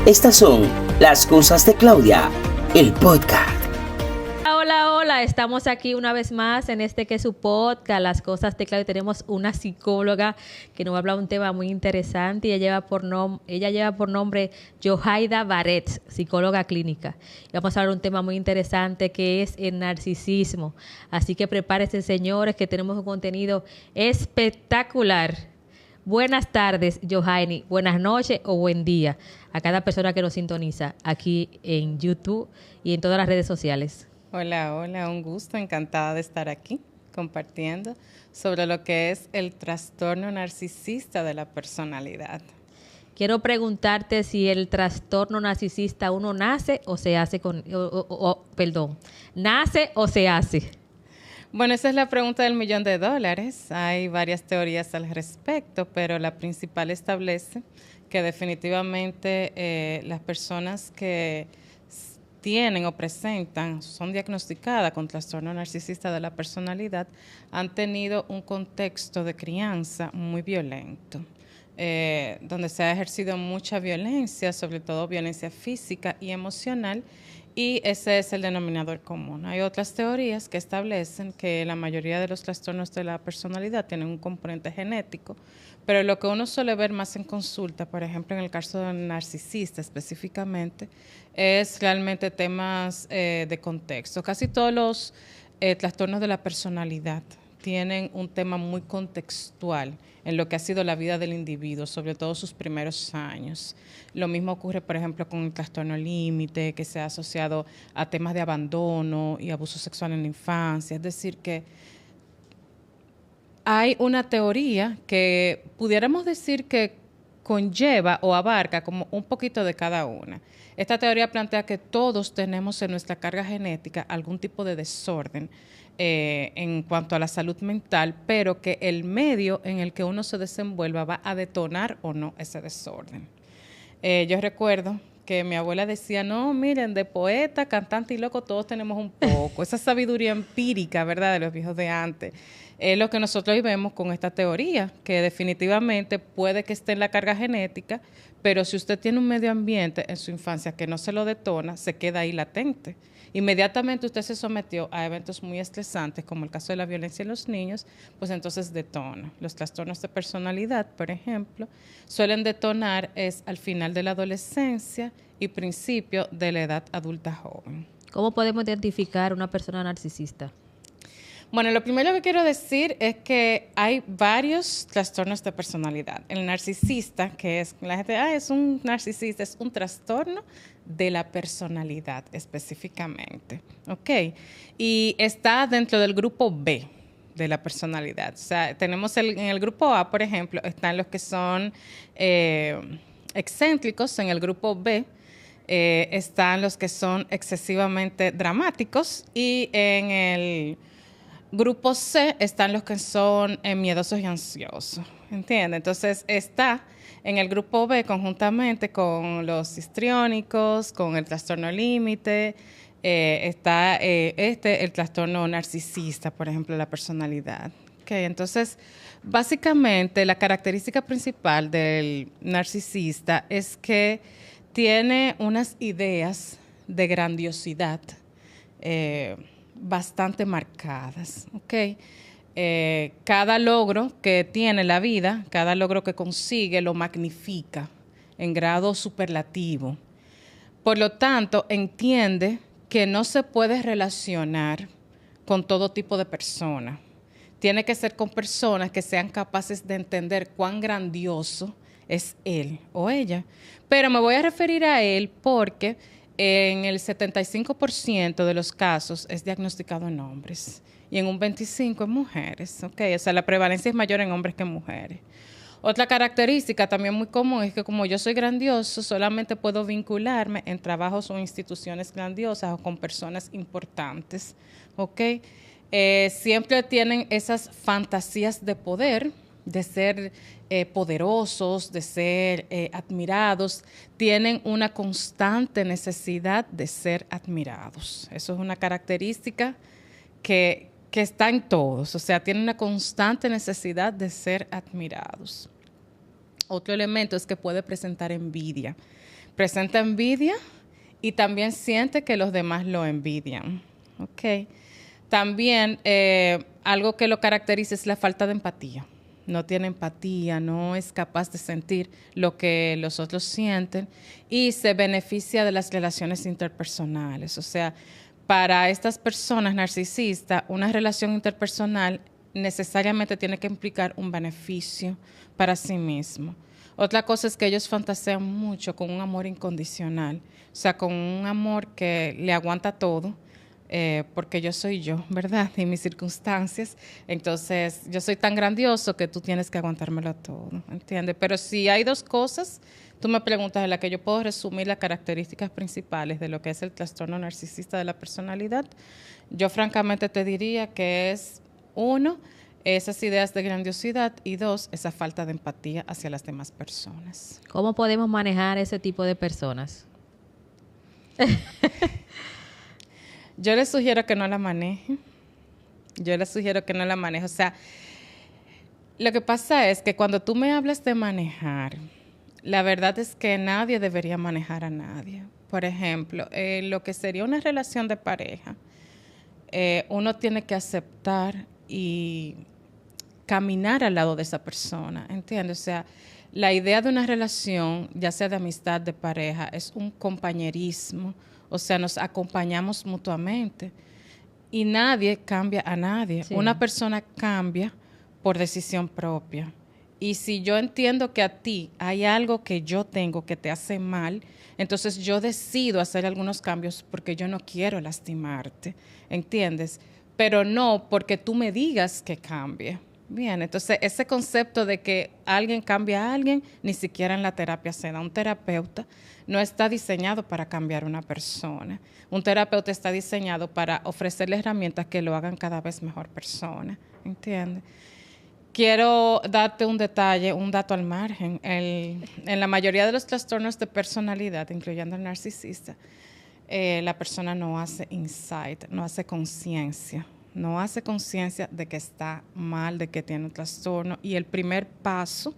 Estas son las cosas de Claudia, el podcast. Hola, hola, estamos aquí una vez más en este que es su podcast, Las Cosas de Claudia. Tenemos una psicóloga que nos va a hablar un tema muy interesante y ella lleva por nombre Yohaida Barrett, psicóloga clínica. Y vamos a hablar un tema muy interesante que es el narcisismo. Así que prepárense, señores, que tenemos un contenido espectacular. Buenas tardes, Yohaini, buenas noches o buen día a cada persona que nos sintoniza aquí en YouTube y en todas las redes sociales. Hola, hola, un gusto, encantada de estar aquí compartiendo sobre lo que es el trastorno narcisista de la personalidad. Quiero preguntarte si el trastorno narcisista uno nace o se hace ¿nace o se hace? Bueno, esa es la pregunta del $1.000.000. Hay varias teorías al respecto, pero la principal establece que definitivamente las personas que tienen o presentan, son diagnosticadas con trastorno narcisista de la personalidad, han tenido un contexto de crianza muy violento, donde se ha ejercido mucha violencia, sobre todo violencia física y emocional, y ese es el denominador común. Hay otras teorías que establecen que la mayoría de los trastornos de la personalidad tienen un componente genético, pero lo que uno suele ver más en consulta, por ejemplo, en el caso del narcisista específicamente, es realmente temas de contexto. Casi todos los trastornos de la personalidad tienen un tema muy contextual en lo que ha sido la vida del individuo, sobre todo sus primeros años. Lo mismo ocurre, por ejemplo, con el trastorno límite, que se ha asociado a temas de abandono y abuso sexual en la infancia. Es decir, que hay una teoría que pudiéramos decir que conlleva o abarca como un poquito de cada una. Esta teoría plantea que todos tenemos en nuestra carga genética algún tipo de desorden en cuanto a la salud mental, pero que el medio en el que uno se desenvuelva va a detonar o no ese desorden. Yo recuerdo que mi abuela decía, no, miren, de poeta, cantante y loco todos tenemos un poco. Esa sabiduría empírica, ¿verdad?, de los viejos de antes. Es lo que nosotros hoy vemos con esta teoría, que definitivamente puede que esté en la carga genética, pero si usted tiene un medio ambiente en su infancia que no se lo detona, se queda ahí latente. Inmediatamente usted se sometió a eventos muy estresantes, como el caso de la violencia en los niños, pues entonces detona. Los trastornos de personalidad, por ejemplo, suelen detonar es al final de la adolescencia y principio de la edad adulta joven. ¿Cómo podemos identificar una persona narcisista? Bueno, lo primero que quiero decir es que hay varios trastornos de personalidad. El narcisista, que es la gente, es un narcisista, es un trastorno de la personalidad específicamente, ¿ok? Y está dentro del grupo B de la personalidad. O sea, tenemos en el grupo A, por ejemplo, están los que son excéntricos. En el grupo B están los que son excesivamente dramáticos, y en el grupo C están los que son miedosos y ansiosos, ¿entiendes? Entonces está en el grupo B conjuntamente con los histriónicos, con el trastorno límite, está el trastorno narcisista, por ejemplo, la personalidad. Okay, entonces, básicamente la característica principal del narcisista es que tiene unas ideas de grandiosidad bastante marcadas, ¿ok? Cada logro que tiene la vida, cada logro que consigue, lo magnifica en grado superlativo. Por lo tanto, entiende que no se puede relacionar con todo tipo de personas. Tiene que ser con personas que sean capaces de entender cuán grandioso es él o ella. Pero me voy a referir a él porque en el 75% de los casos es diagnosticado en hombres y en un 25% en mujeres. Okay, o sea, la prevalencia es mayor en hombres que en mujeres. Otra característica también muy común es que como yo soy grandioso, solamente puedo vincularme en trabajos o instituciones grandiosas o con personas importantes. ¿Okay? Siempre tienen esas fantasías de poder, de ser poderosos, de ser admirados, tienen una constante necesidad de ser admirados. Eso es una característica que está en todos, o sea, tienen una constante necesidad de ser admirados. Otro elemento es que puede presentar envidia, presenta envidia y también siente que los demás lo envidian. ¿Ok? También algo que lo caracteriza es la falta de empatía. No tiene empatía, no es capaz de sentir lo que los otros sienten y se beneficia de las relaciones interpersonales. O sea, para estas personas narcisistas, una relación interpersonal necesariamente tiene que implicar un beneficio para sí mismo. Otra cosa es que ellos fantasean mucho con un amor incondicional, o sea, con un amor que le aguanta todo, porque yo soy yo, ¿verdad? Y mis circunstancias. Entonces, yo soy tan grandioso que tú tienes que aguantármelo todo, ¿entiendes? Pero si hay dos cosas, tú me preguntas en las que yo puedo resumir las características principales de lo que es el trastorno narcisista de la personalidad, yo francamente te diría que es, uno, esas ideas de grandiosidad y dos, esa falta de empatía hacia las demás personas. ¿Cómo podemos manejar ese tipo de personas? Yo les sugiero que no la maneje. O sea, lo que pasa es que cuando tú me hablas de manejar, la verdad es que nadie debería manejar a nadie. Por ejemplo, lo que sería una relación de pareja, uno tiene que aceptar y caminar al lado de esa persona, ¿entiendes? O sea, la idea de una relación, ya sea de amistad, de pareja, es un compañerismo, o sea, nos acompañamos mutuamente y nadie cambia a nadie. Sí. Una persona cambia por decisión propia. Y si yo entiendo que a ti hay algo que yo tengo que te hace mal, entonces yo decido hacer algunos cambios porque yo no quiero lastimarte, ¿entiendes? Pero no porque tú me digas que cambie. Bien, entonces ese concepto de que alguien cambia a alguien, ni siquiera en la terapia se da. Un terapeuta no está diseñado para cambiar a una persona. Un terapeuta está diseñado para ofrecerle herramientas que lo hagan cada vez mejor persona, ¿entiendes? Quiero darte un detalle, un dato al margen. En la mayoría de los trastornos de personalidad, incluyendo el narcisista, la persona no hace insight, no hace conciencia. No hace conciencia de que está mal, de que tiene un trastorno. Y el primer paso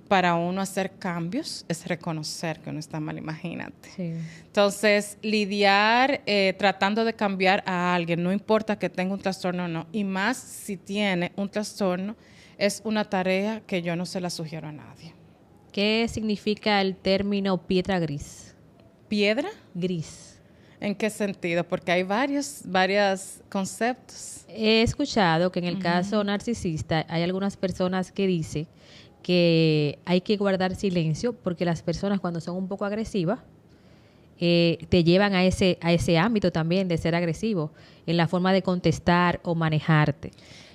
para uno hacer cambios es reconocer que uno está mal, imagínate. Sí. Entonces, lidiar tratando de cambiar a alguien, no importa que tenga un trastorno o no, y más si tiene un trastorno, es una tarea que yo no se la sugiero a nadie. ¿Qué significa el término piedra gris? ¿Piedra? Gris. ¿En qué sentido? Porque hay varios conceptos. He escuchado que en el caso narcisista hay algunas personas que dicen que hay que guardar silencio porque las personas cuando son un poco agresivas te llevan a ese ámbito también de ser agresivo en la forma de contestar o manejarte.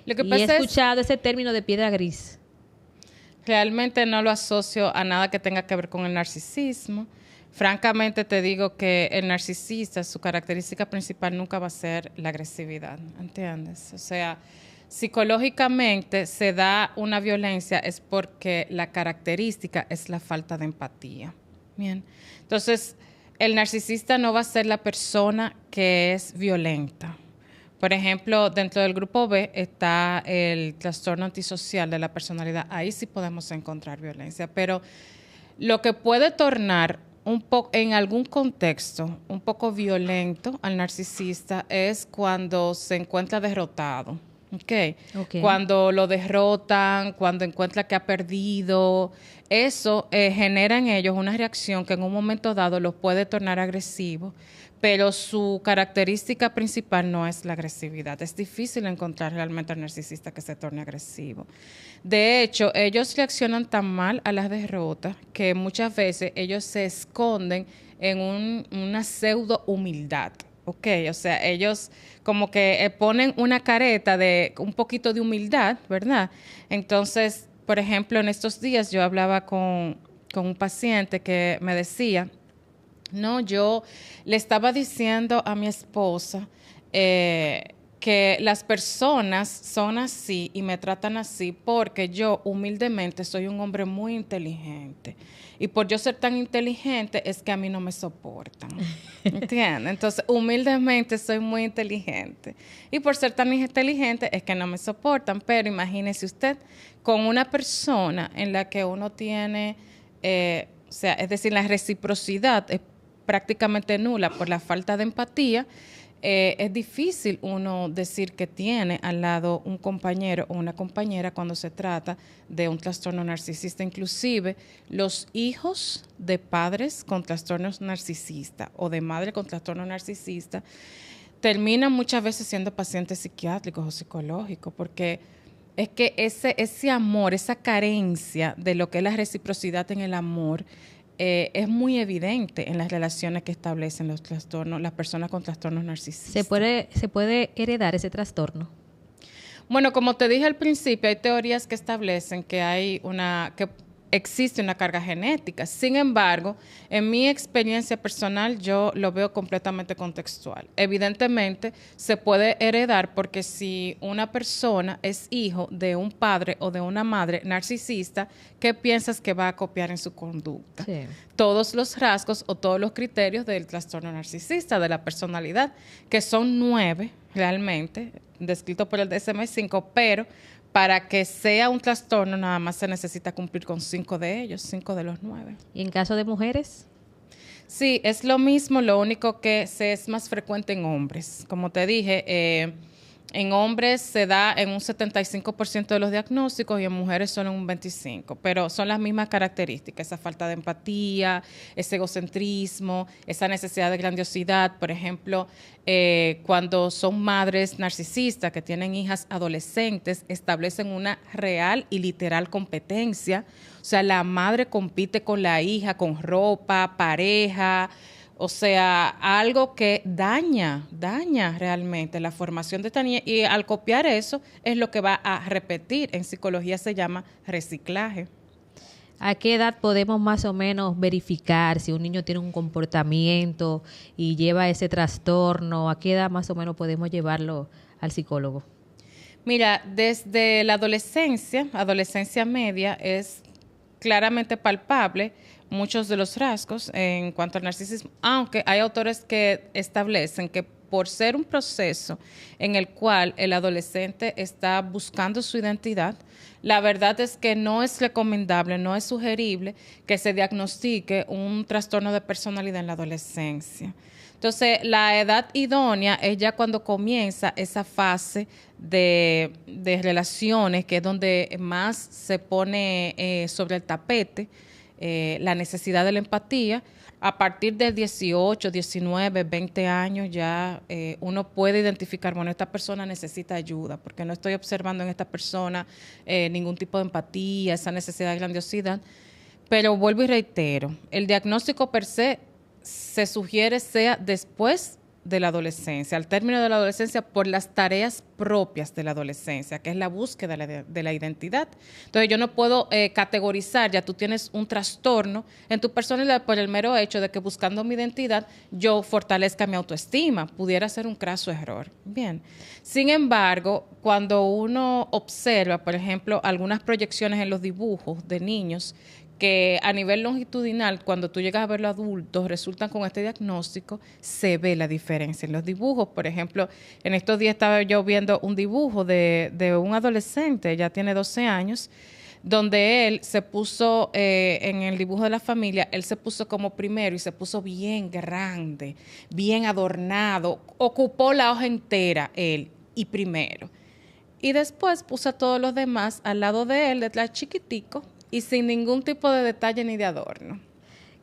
Lo que pasa he escuchado ese término de piedra gris. Realmente no lo asocio a nada que tenga que ver con el narcisismo. Francamente te digo que el narcisista, su característica principal nunca va a ser la agresividad, ¿entiendes? O sea, psicológicamente se da una violencia es porque la característica es la falta de empatía. Bien, entonces el narcisista no va a ser la persona que es violenta. Por ejemplo, dentro del grupo B está el trastorno antisocial de la personalidad. Ahí sí podemos encontrar violencia, pero lo que puede tornar un poco, en algún contexto, un poco violento al narcisista es cuando se encuentra derrotado. Okay. Cuando lo derrotan, cuando encuentra que ha perdido, eso genera en ellos una reacción que en un momento dado los puede tornar agresivos, pero su característica principal no es la agresividad. Es difícil encontrar realmente al narcisista que se torne agresivo. De hecho, ellos reaccionan tan mal a las derrotas que muchas veces ellos se esconden en una pseudo humildad. Ok, o sea, ellos como que ponen una careta de un poquito de humildad, ¿verdad? Entonces, por ejemplo, en estos días yo hablaba con un paciente que me decía, no, yo le estaba diciendo a mi esposa que las personas son así y me tratan así porque yo humildemente soy un hombre muy inteligente. Y por yo ser tan inteligente es que a mí no me soportan. ¿Entiendes? Entonces, humildemente soy muy inteligente. Y por ser tan inteligente es que no me soportan. Pero imagínese usted con una persona en la que uno tiene sea, es decir, la reciprocidad es prácticamente nula por la falta de empatía, es difícil uno decir que tiene al lado un compañero o una compañera cuando se trata de un trastorno narcisista. Inclusive los hijos de padres con trastornos narcisistas o de madre con trastorno narcisista terminan muchas veces siendo pacientes psiquiátricos o psicológicos, porque es que ese amor, esa carencia de lo que es la reciprocidad en el amor, es muy evidente en las relaciones que establecen los trastornos, las personas con trastornos narcisistas. ¿Se puede heredar ese trastorno? Bueno, como te dije al principio, hay teorías que establecen que existe una carga genética. Sin embargo, en mi experiencia personal, yo lo veo completamente contextual. Evidentemente, se puede heredar porque si una persona es hijo de un padre o de una madre narcisista, ¿qué piensas que va a copiar en su conducta? Sí. Todos los rasgos o todos los criterios del trastorno narcisista, de la personalidad, que son 9 realmente, descritos por el DSM-5, pero para que sea un trastorno nada más se necesita cumplir con 5 de ellos, 5 de los 9. ¿Y en caso de mujeres? Sí, es lo mismo, lo único que es más frecuente en hombres. Como te dije, en hombres se da en un 75% de los diagnósticos y en mujeres solo en un 25%, pero son las mismas características, esa falta de empatía, ese egocentrismo, esa necesidad de grandiosidad. Por ejemplo, cuando son madres narcisistas que tienen hijas adolescentes, establecen una real y literal competencia. O sea, la madre compite con la hija, con ropa, pareja. O sea, algo que daña realmente la formación de esta niña, y al copiar eso es lo que va a repetir. En psicología se llama reciclaje. ¿A qué edad podemos más o menos verificar si un niño tiene un comportamiento y lleva ese trastorno? ¿A qué edad más o menos podemos llevarlo al psicólogo? Mira, desde la adolescencia media, es claramente palpable muchos de los rasgos en cuanto al narcisismo, aunque hay autores que establecen que por ser un proceso en el cual el adolescente está buscando su identidad, la verdad es que no es recomendable, no es sugerible que se diagnostique un trastorno de personalidad en la adolescencia. Entonces, la edad idónea es ya cuando comienza esa fase de relaciones, que es donde más se pone sobre el tapete la necesidad de la empatía. A partir de 18, 19, 20 años ya uno puede identificar, bueno, esta persona necesita ayuda, porque no estoy observando en esta persona ningún tipo de empatía, esa necesidad de grandiosidad. Pero vuelvo y reitero, el diagnóstico per se sugiere sea después de la adolescencia, al término de la adolescencia, por las tareas propias de la adolescencia, que es la búsqueda de la identidad. Entonces, yo no puedo categorizar, ya tú tienes un trastorno en tu personalidad por el mero hecho de que buscando mi identidad yo fortalezca mi autoestima. Pudiera ser un craso error. Bien. Sin embargo, cuando uno observa, por ejemplo, algunas proyecciones en los dibujos de niños que a nivel longitudinal, cuando tú llegas a ver los adultos, resultan con este diagnóstico, se ve la diferencia en los dibujos. Por ejemplo, en estos días estaba yo viendo un dibujo de un adolescente, ya tiene 12 años, donde él se puso, en el dibujo de la familia, él se puso como primero y se puso bien grande, bien adornado, ocupó la hoja entera él y primero. Y después puso a todos los demás al lado de él, detrás chiquitico, y sin ningún tipo de detalle ni de adorno.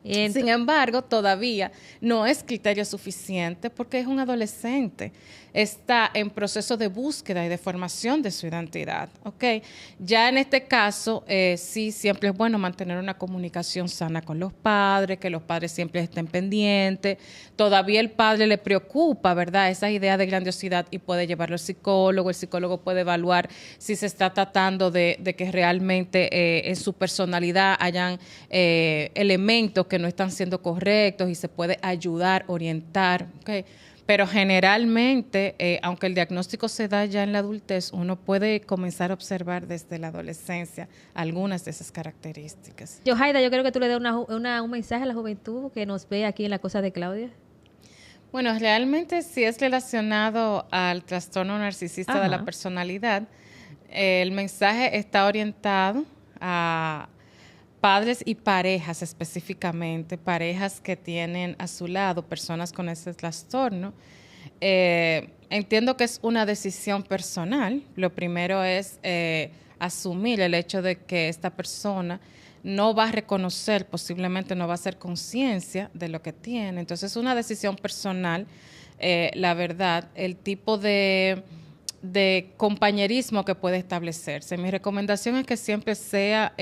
Sin embargo, todavía no es criterio suficiente porque es un adolescente. Está en proceso de búsqueda y de formación de su identidad. ¿Okay? Ya en este caso, sí, siempre es bueno mantener una comunicación sana con los padres, que los padres siempre estén pendientes. Todavía el padre le preocupa, ¿verdad?, esa idea de grandiosidad y puede llevarlo al psicólogo. El psicólogo puede evaluar si se está tratando de que realmente en su personalidad hayan elementos que no están siendo correctos y se puede ayudar, orientar, ¿okay? Pero generalmente, aunque el diagnóstico se da ya en la adultez, uno puede comenzar a observar desde la adolescencia algunas de esas características. Yohaida, yo creo que tú le das un mensaje a la juventud que nos ve aquí en La Cosa de Claudia. Bueno, realmente si es relacionado al trastorno narcisista de la personalidad, el mensaje está orientado a padres y parejas específicamente, parejas que tienen a su lado personas con ese trastorno, entiendo que es una decisión personal. Lo primero es asumir el hecho de que esta persona no va a reconocer, posiblemente no va a hacer conciencia de lo que tiene. Entonces es una decisión personal, la verdad, el tipo de compañerismo que puede establecerse. Mi recomendación es que siempre sea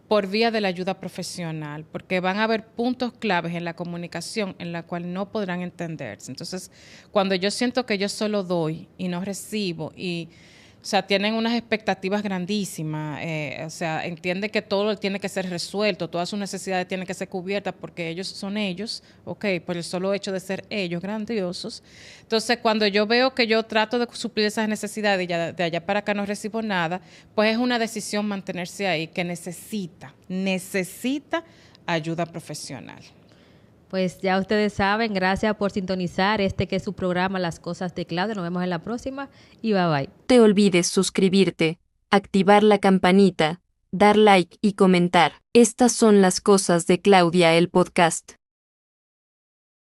por vía de la ayuda profesional, porque van a haber puntos claves en la comunicación en la cual no podrán entenderse. Entonces, cuando yo siento que yo solo doy y no recibo, y o sea, tienen unas expectativas grandísimas, o sea, entienden que todo tiene que ser resuelto, todas sus necesidades tienen que ser cubiertas porque ellos son ellos, ok, por el solo hecho de ser ellos grandiosos. Entonces, cuando yo veo que yo trato de suplir esas necesidades y ya de allá para acá no recibo nada, pues es una decisión mantenerse ahí que necesita ayuda profesional. Pues ya ustedes saben, gracias por sintonizar este que es su programa Las Cosas de Claudia. Nos vemos en la próxima y bye bye. No te olvides suscribirte, activar la campanita, dar like y comentar. Estas son las cosas de Claudia, el podcast.